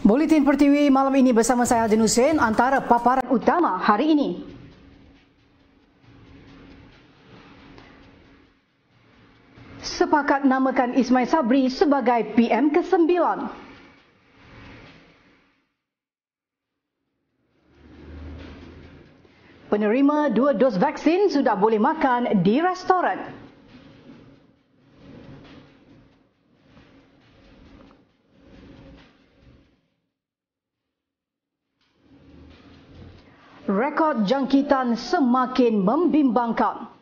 Buletin Pertiwi malam ini bersama saya Azin Hussein. Antara paparan utama hari ini. Sepakat namakan Ismail Sabri sebagai PM ke-9. Penerima 2 dos vaksin sudah boleh makan di restoran. Rekod jangkitan semakin membimbangkan.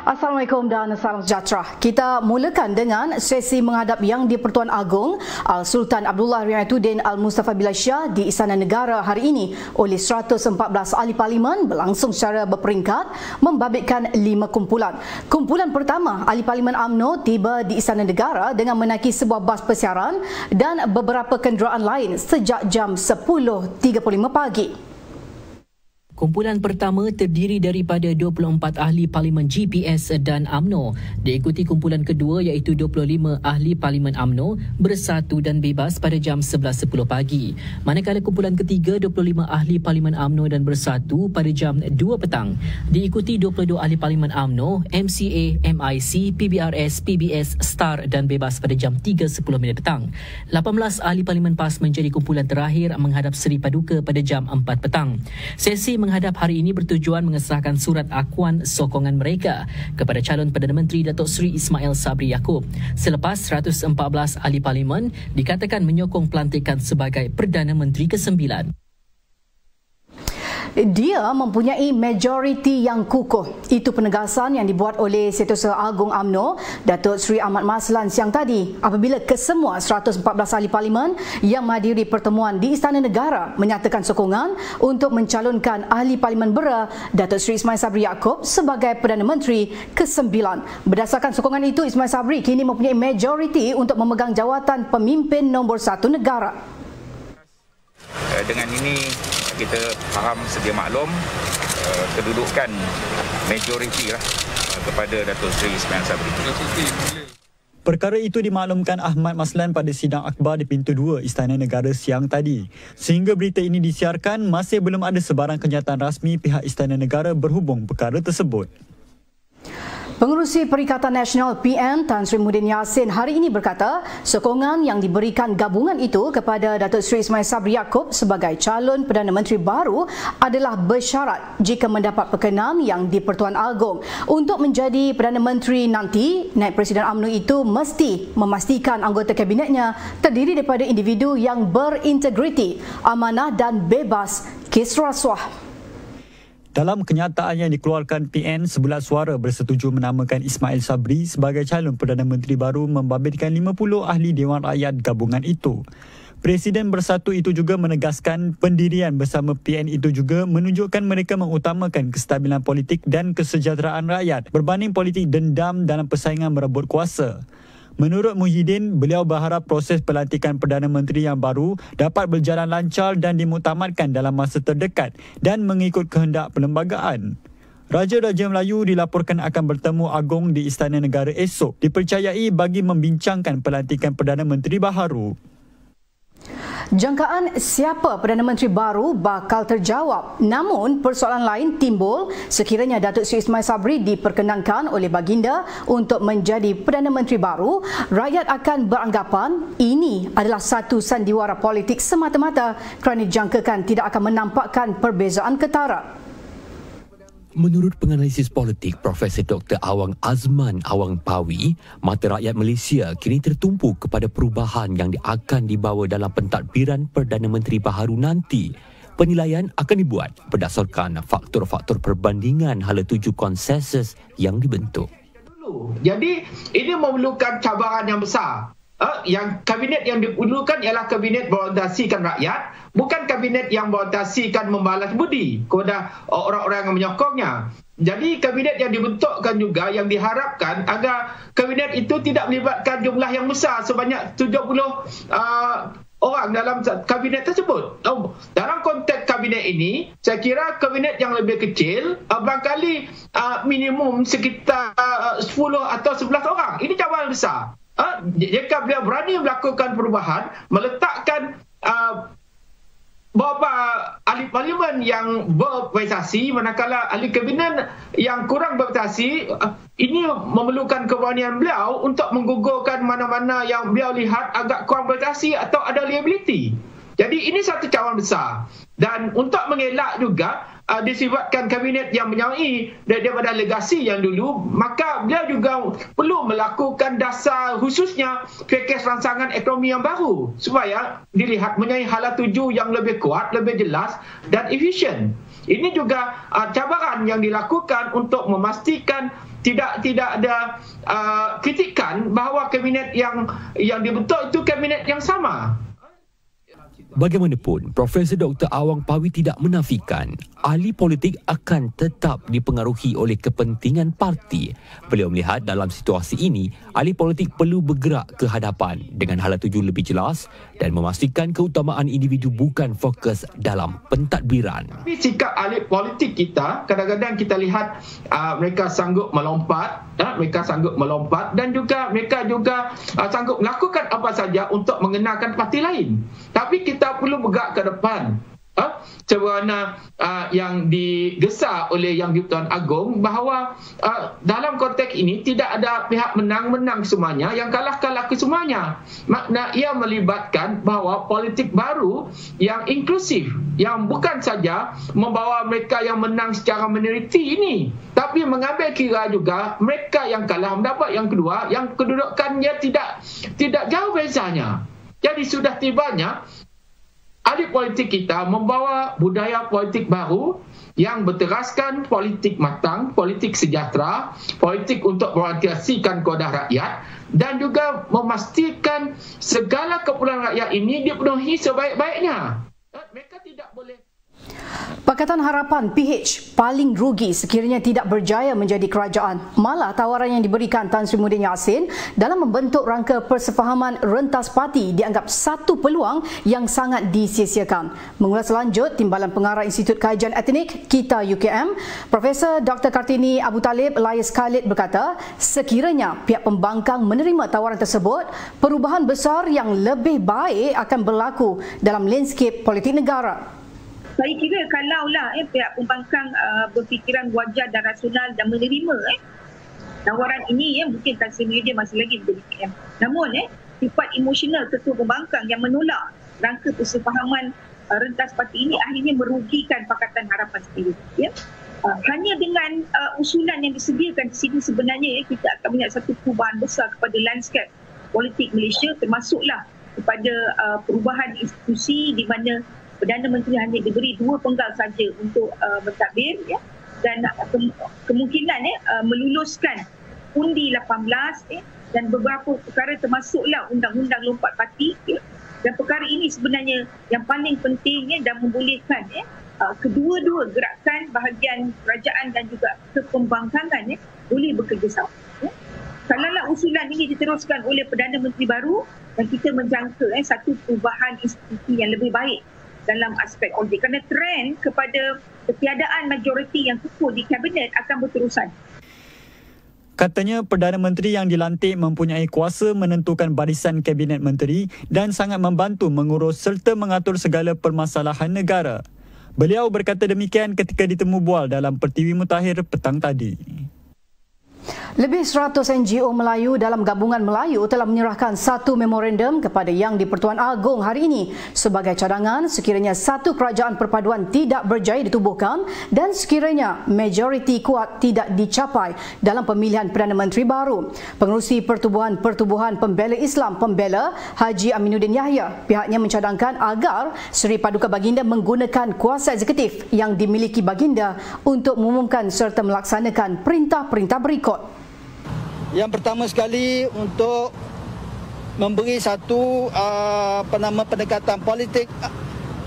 Assalamualaikum dan salam sejahtera. Kita mulakan dengan sesi menghadap Yang di-Pertuan Agong Sultan Abdullah Riayatuddin Al-Mustafa Bilal Shah di Istana Negara hari ini oleh 114 ahli parlimen berlangsung secara berperingkat membabitkan 5 kumpulan. Kumpulan pertama, ahli parlimen UMNO tiba di Istana Negara dengan menaiki sebuah bas persiaran dan beberapa kenderaan lain sejak jam 10.35 pagi. Kumpulan pertama terdiri daripada 24 ahli parlimen GPS dan UMNO. Diikuti kumpulan kedua iaitu 25 ahli parlimen UMNO bersatu dan bebas pada jam 11.10 pagi. Manakala kumpulan ketiga 25 ahli parlimen UMNO dan bersatu pada jam 2 petang. Diikuti 22 ahli parlimen UMNO, MCA, MIC, PBRS, PBS, STAR dan bebas pada jam 3.10 petang. 18 ahli parlimen PAS menjadi kumpulan terakhir menghadap Seri Paduka pada jam 4 petang. Sesi menghadap hari ini bertujuan mengesahkan surat akuan sokongan mereka kepada calon Perdana Menteri Datuk Seri Ismail Sabri Yaakob selepas 114 ahli parlimen dikatakan menyokong pelantikan sebagai Perdana Menteri ke-9. Dia mempunyai majoriti yang kukuh. Itu penegasan yang dibuat oleh Setiausaha Agung UMNO, Datuk Seri Ahmad Maslan siang tadi apabila kesemua 114 ahli parlimen yang menghadiri pertemuan di Istana Negara menyatakan sokongan untuk mencalonkan ahli parlimen Bera Datuk Seri Ismail Sabri Yaakob sebagai Perdana Menteri ke-9. Berdasarkan sokongan itu, Ismail Sabri kini mempunyai majoriti untuk memegang jawatan pemimpin nombor 1 negara. Dengan ini kita faham sedia maklum kedudukan majoriti kepada Datuk Seri Ismail Sabri. Perkara itu dimaklumkan Ahmad Maslan pada sidang akhbar di pintu 2 Istana Negara siang tadi. Sehingga berita ini disiarkan, masih belum ada sebarang kenyataan rasmi pihak Istana Negara berhubung perkara tersebut. Pengerusi Perikatan Nasional PN Tan Sri Muhyiddin Yassin hari ini berkata sokongan yang diberikan gabungan itu kepada Datuk Seri Ismail Sabri Yaakob sebagai calon Perdana Menteri baru adalah bersyarat jika mendapat perkenan Yang di-Pertuan Agong. Untuk menjadi Perdana Menteri nanti, Naib Presiden UMNO itu mesti memastikan anggota kabinetnya terdiri daripada individu yang berintegriti, amanah dan bebas kes rasuah. Dalam kenyataan yang dikeluarkan PN, sebulat suara bersetuju menamakan Ismail Sabri sebagai calon Perdana Menteri baru membabitkan 50 ahli Dewan Rakyat gabungan itu. Presiden Bersatu itu juga menegaskan pendirian bersama PN itu juga menunjukkan mereka mengutamakan kestabilan politik dan kesejahteraan rakyat berbanding politik dendam dalam persaingan merebut kuasa. Menurut Muhyiddin, beliau berharap proses pelantikan Perdana Menteri yang baru dapat berjalan lancar dan dimuktamadkan dalam masa terdekat dan mengikut kehendak perlembagaan. Raja-Raja Melayu dilaporkan akan bertemu agung di Istana Negara esok, dipercayai bagi membincangkan pelantikan Perdana Menteri baharu. Jangkaan siapa Perdana Menteri baru bakal terjawab. Namun persoalan lain timbul sekiranya Datuk Seri Ismail Sabri diperkenankan oleh baginda untuk menjadi Perdana Menteri baru, rakyat akan beranggapan ini adalah satu sandiwara politik semata-mata kerana dijangkakan tidak akan menampakkan perbezaan ketara. Menurut penganalisis politik Profesor Dr. Awang Azman Awang Pawi, mata rakyat Malaysia kini tertumpu kepada perubahan yang akan dibawa dalam pentadbiran Perdana Menteri baharu nanti. Penilaian akan dibuat berdasarkan faktor-faktor perbandingan hala tuju konsensus yang dibentuk. Jadi ini memerlukan cabaran yang besar. Yang kabinet yang diperlukan ialah kabinet berorientasikan rakyat, bukan kabinet yang berorientasikan membalas budi kepada orang-orang yang menyokongnya. Jadi kabinet yang dibentukkan juga yang diharapkan agar kabinet itu tidak melibatkan jumlah yang besar sebanyak 70 orang dalam kabinet tersebut. Dalam konteks kabinet kabinet ini, saya kira kabinet yang lebih kecil barangkali minimum sekitar 10 atau 11 orang. Ini cabaran besar. Jika beliau berani melakukan perubahan, meletakkan beberapa ahli parlimen yang berprestasi, manakala ahli kabinet yang kurang berprestasi, ini memerlukan keberanian beliau untuk menggugurkan mana-mana yang beliau lihat agak kurang berprestasi atau ada liability. Jadi ini satu cabaran besar. Dan untuk mengelak juga disebabkan kabinet yang menyamai daripada legasi yang dulu, maka beliau juga perlu melakukan dasar khususnya pakej rancangan ekonomi yang baru supaya dilihat mempunyai hala tuju yang lebih kuat, lebih jelas dan efisien. Ini juga cabaran yang dilakukan untuk memastikan tidak ada kritikan bahawa kabinet yang dibentuk itu kabinet yang sama. Bagaimanapun, Profesor Dr. Awang Pawi tidak menafikan ahli politik akan tetap dipengaruhi oleh kepentingan parti. Beliau melihat dalam situasi ini, ahli politik perlu bergerak ke hadapan dengan hala tuju lebih jelas dan memastikan keutamaan individu bukan fokus dalam pentadbiran. Tapi sikap ahli politik kita, kadang-kadang kita lihat mereka sanggup melompat, dan juga mereka juga sanggup melakukan apa saja untuk mengenalkan parti lain. Tapi kita perlu bergerak ke depan. Sebenarnya yang digesa oleh Yang di-Pertuan Agong bahawa dalam konteks ini tidak ada pihak menang-menang semuanya, yang kalah-kalah ke semuanya. Makna ia melibatkan bahawa politik baru yang inklusif, yang bukan saja membawa mereka yang menang secara minoriti ini, tapi mengambil kira juga mereka yang kalah mendapat yang kedua, yang kedudukannya tidak jauh bezanya. Jadi sudah tibanya ahli politik kita membawa budaya politik baru yang berteraskan politik matang, politik sejahtera, politik untuk mengorganisasikan kehendak rakyat dan juga memastikan segala keperluan rakyat ini dipenuhi sebaik-baiknya. Mereka tidak boleh. Pakatan Harapan PH paling rugi sekiranya tidak berjaya menjadi kerajaan. Malah tawaran yang diberikan Tan Sri Muhyiddin Yassin dalam membentuk rangka persefahaman rentas parti dianggap satu peluang yang sangat disia-siakan. Mengulas lanjut, Timbalan Pengarah Institut Kajian Etnik KITA UKM, Profesor Dr. Kartini Abu Talib Lais Khalid berkata, sekiranya pihak pembangkang menerima tawaran tersebut, perubahan besar yang lebih baik akan berlaku dalam landscape politik negara. Saya kira kalaulah pihak pembangkang berfikiran wajar dan rasional dan menerima tawaran ini, mungkin Tan Sri Muhyiddin masih lagi menjadi PM. Namun sifat emosional ketua pembangkang yang menolak rangka persefahaman rentas parti ini akhirnya merugikan Pakatan Harapan sendiri. Hanya dengan usulan yang disediakan di sini sebenarnya kita akan melihat satu perubahan besar kepada landscape politik Malaysia, termasuklah kepada perubahan institusi di mana Perdana Menteri hanya diberi 2 penggal saja untuk mentadbir, dan kemungkinan meluluskan undi 18 dan beberapa perkara termasuklah undang-undang lompat parti, dan perkara ini sebenarnya yang paling penting dan membolehkan kedua-dua gerakan bahagian kerajaan dan juga kepembangkangan boleh bekerjasama. Kalaulah usulan ini diteruskan oleh Perdana Menteri baru, dan kita menjangka satu perubahan institusi yang lebih baik dalam aspek politik, kerana trend kepada ketiadaan majoriti yang kukuh di kabinet akan berterusan. Katanya Perdana Menteri yang dilantik mempunyai kuasa menentukan barisan kabinet menteri dan sangat membantu mengurus serta mengatur segala permasalahan negara. Beliau berkata demikian ketika ditemu bual dalam Pertiwi Mutakhir petang tadi. Lebih 100 NGO Melayu dalam Gabungan Melayu telah menyerahkan satu memorandum kepada Yang di-Pertuan Agong hari ini sebagai cadangan sekiranya satu kerajaan perpaduan tidak berjaya ditubuhkan dan sekiranya majoriti kuat tidak dicapai dalam pemilihan Perdana Menteri baru. Pengerusi Pertubuhan Pembela Islam Pembela Haji Aminuddin Yahya pihaknya mencadangkan agar Seri Paduka Baginda menggunakan kuasa eksekutif yang dimiliki Baginda untuk mengumumkan serta melaksanakan perintah-perintah berikut. Yang pertama sekali untuk memberi satu pendekatan politik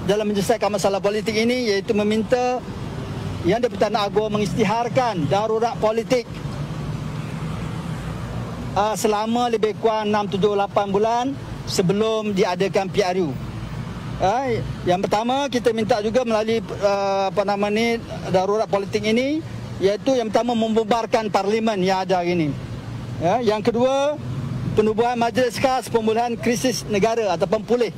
dalam menyelesaikan masalah politik ini, iaitu meminta Yang di-Pertuan Agong mengisytiharkan darurat politik selama lebih kurang 6, 7, 8 bulan sebelum diadakan PRU. Yang pertama, kita minta juga melalui darurat politik ini, iaitu yang pertama membubarkan parlimen yang ada hari ini. Yang kedua, penubuhan Majlis Khas Pemulihan Krisis Negara ataupun pulih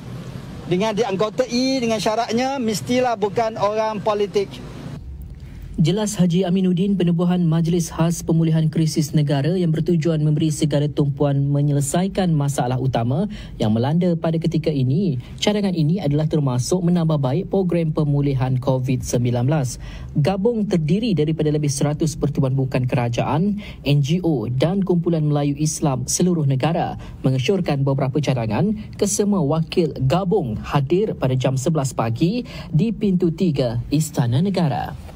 dengan dianggotai dengan syaratnya mestilah bukan orang politik. Jelas Haji Aminuddin, penubuhan Majlis Khas Pemulihan Krisis Negara yang bertujuan memberi segala tumpuan menyelesaikan masalah utama yang melanda pada ketika ini. Cadangan ini adalah termasuk menambah baik program pemulihan COVID-19. Gabung terdiri daripada lebih 100 pertubuhan bukan kerajaan, NGO dan kumpulan Melayu Islam seluruh negara mengesyorkan beberapa cadangan. Kesemua wakil gabung hadir pada jam 11 pagi di pintu 3 Istana Negara.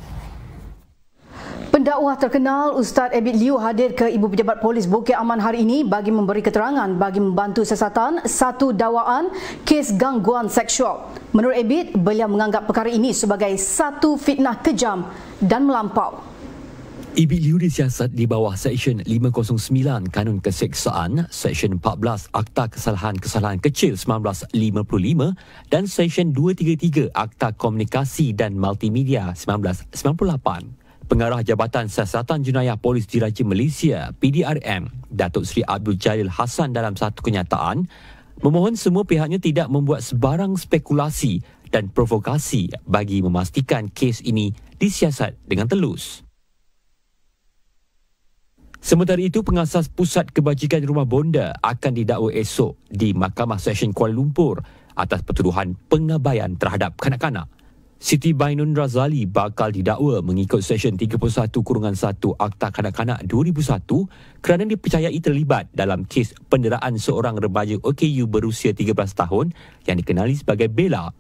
Pendakwah terkenal Ustaz Abid Liu hadir ke Ibu Pejabat Polis Bukit Aman hari ini bagi memberi keterangan bagi membantu siasatan satu dakwaan kes gangguan seksual. Menurut Abid, beliau menganggap perkara ini sebagai satu fitnah kejam dan melampau. Abid Liu disiasat di bawah Seksyen 509 Kanun Keseksaan, Seksyen 14 Akta Kesalahan-Kesalahan Kecil 1955 dan Seksyen 233 Akta Komunikasi dan Multimedia 1998. Pengarah Jabatan Siasatan Jenayah Polis Diraja Malaysia (PDRM), Datuk Seri Abdul Jalil Hassan dalam satu kenyataan memohon semua pihaknya tidak membuat sebarang spekulasi dan provokasi bagi memastikan kes ini disiasat dengan telus. Sementara itu, pengasas Pusat Kebajikan Rumah Bonda akan didakwa esok di Mahkamah Seksyen Kuala Lumpur atas pertuduhan pengabaian terhadap kanak-kanak. Siti Bainun Razali bakal didakwa mengikut Seksyen 31-1 Akta Kanak-Kanak 2001 kerana dipercayai terlibat dalam kes penderaan seorang remaja OKU berusia 13 tahun yang dikenali sebagai Bella.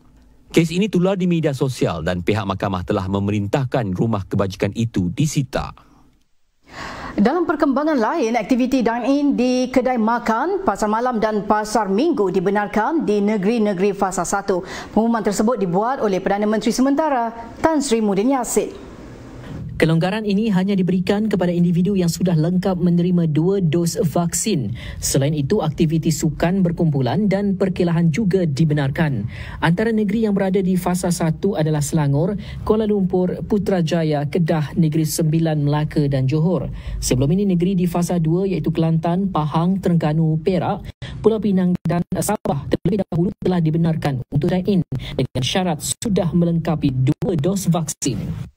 Kes ini tular di media sosial dan pihak mahkamah telah memerintahkan rumah kebajikan itu disita. Dalam perkembangan lain, aktiviti dine-in di kedai makan, pasar malam dan pasar minggu dibenarkan di negeri-negeri fasa 1. Pengumuman tersebut dibuat oleh Perdana Menteri sementara Tan Sri Muhyiddin Yassin. Kelonggaran ini hanya diberikan kepada individu yang sudah lengkap menerima 2 dos vaksin. Selain itu, aktiviti sukan berkumpulan dan perkelahan juga dibenarkan. Antara negeri yang berada di fasa 1 adalah Selangor, Kuala Lumpur, Putrajaya, Kedah, Negeri Sembilan, Melaka dan Johor. Sebelum ini, negeri di fasa 2 iaitu Kelantan, Pahang, Terengganu, Perak, Pulau Pinang dan Sabah terlebih dahulu telah dibenarkan untuk dine-in dengan syarat sudah melengkapi 2 dos vaksin.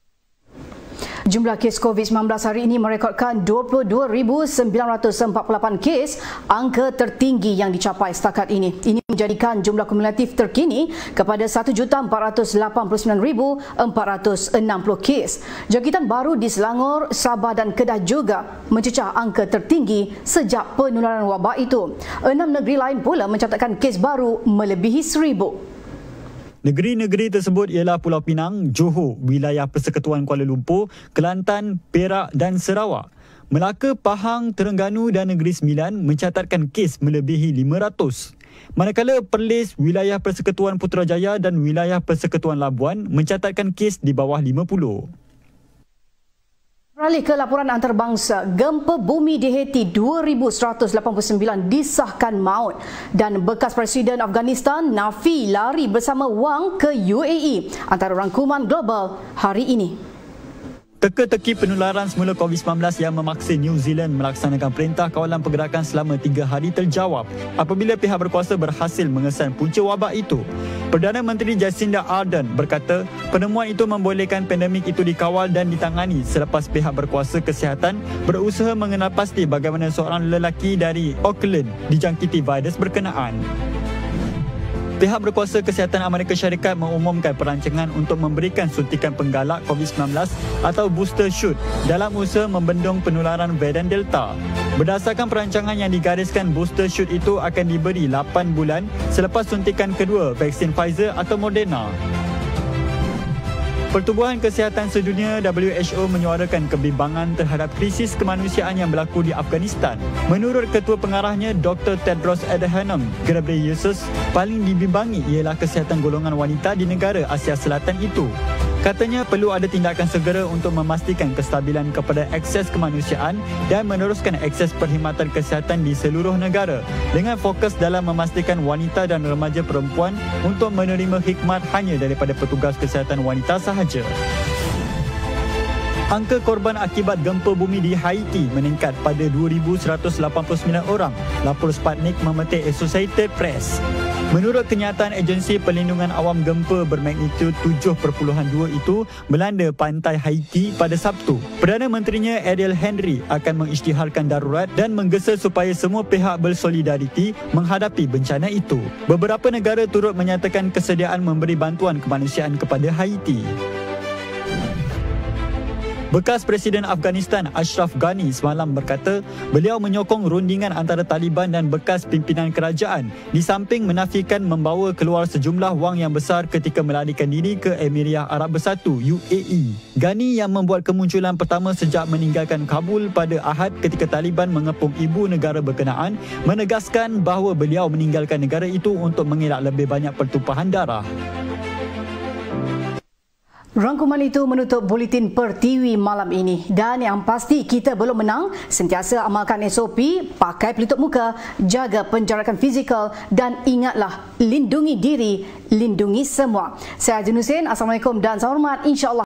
Jumlah kes COVID-19 hari ini merekodkan 22,948 kes, angka tertinggi yang dicapai setakat ini. Ini menjadikan jumlah kumulatif terkini kepada 1,489,460 kes. Jangkitan baru di Selangor, Sabah dan Kedah juga mencecah angka tertinggi sejak penularan wabak itu. 6 negeri lain pula mencatatkan kes baru melebihi 1,000. Negeri-negeri tersebut ialah Pulau Pinang, Johor, wilayah Persekutuan Kuala Lumpur, Kelantan, Perak dan Sarawak. Melaka, Pahang, Terengganu dan Negeri Sembilan mencatatkan kes melebihi 500. Manakala Perlis, wilayah Persekutuan Putrajaya dan wilayah Persekutuan Labuan mencatatkan kes di bawah 50. Beralih ke laporan antarabangsa, gempa bumi di Haiti 2189 disahkan maut dan bekas Presiden Afghanistan nafi lari bersama wang ke UAE antara rangkuman global hari ini. Teka-teki penularan semula COVID-19 yang memaksa New Zealand melaksanakan perintah kawalan pergerakan selama 3 hari terjawab apabila pihak berkuasa berhasil mengesan punca wabak itu. Perdana Menteri Jacinda Ardern berkata penemuan itu membolehkan pandemik itu dikawal dan ditangani selepas pihak berkuasa kesihatan berusaha mengenal pasti bagaimana seorang lelaki dari Auckland dijangkiti virus berkenaan. Pihak berkuasa kesihatan Amerika Syarikat mengumumkan perancangan untuk memberikan suntikan penggalak COVID-19 atau booster shot dalam usaha membendung penularan varian Delta. Berdasarkan perancangan yang digariskan, booster shot itu akan diberi 8 bulan selepas suntikan kedua vaksin Pfizer atau Moderna. Pertubuhan Kesihatan Sedunia WHO menyuarakan kebimbangan terhadap krisis kemanusiaan yang berlaku di Afghanistan. Menurut Ketua Pengarahnya Dr. Tedros Adhanom Ghebreyesus, paling dibimbangi ialah kesihatan golongan wanita di negara Asia Selatan itu. Katanya perlu ada tindakan segera untuk memastikan kestabilan kepada akses kemanusiaan dan meneruskan akses perkhidmatan kesihatan di seluruh negara dengan fokus dalam memastikan wanita dan remaja perempuan untuk menerima khidmat hanya daripada petugas kesihatan wanita sahaja. Angka korban akibat gempa bumi di Haiti meningkat pada 2,189 orang, lapor Sputnik memetik Associated Press. Menurut kenyataan Agensi Perlindungan Awam, gempa bermagnitud 7.2 itu melanda pantai Haiti pada Sabtu. Perdana Menterinya Ariel Henry akan mengisytiharkan darurat dan menggesa supaya semua pihak bersolidariti menghadapi bencana itu. Beberapa negara turut menyatakan kesediaan memberi bantuan kemanusiaan kepada Haiti. Bekas Presiden Afghanistan Ashraf Ghani semalam berkata beliau menyokong rundingan antara Taliban dan bekas pimpinan kerajaan di samping menafikan membawa keluar sejumlah wang yang besar ketika melarikan diri ke Emirat Arab Bersatu UAE. Ghani yang membuat kemunculan pertama sejak meninggalkan Kabul pada Ahad ketika Taliban mengepung ibu negara berkenaan menegaskan bahawa beliau meninggalkan negara itu untuk mengelak lebih banyak pertumpahan darah. Rangkuman itu menutup buletin Pertiwi malam ini. Dan yang pasti kita belum menang, sentiasa amalkan SOP, pakai pelitup muka, jaga penjarakan fizikal dan ingatlah, lindungi diri, lindungi semua. Saya Ajun Hussein, Assalamualaikum dan salam hormat, insya-Allah.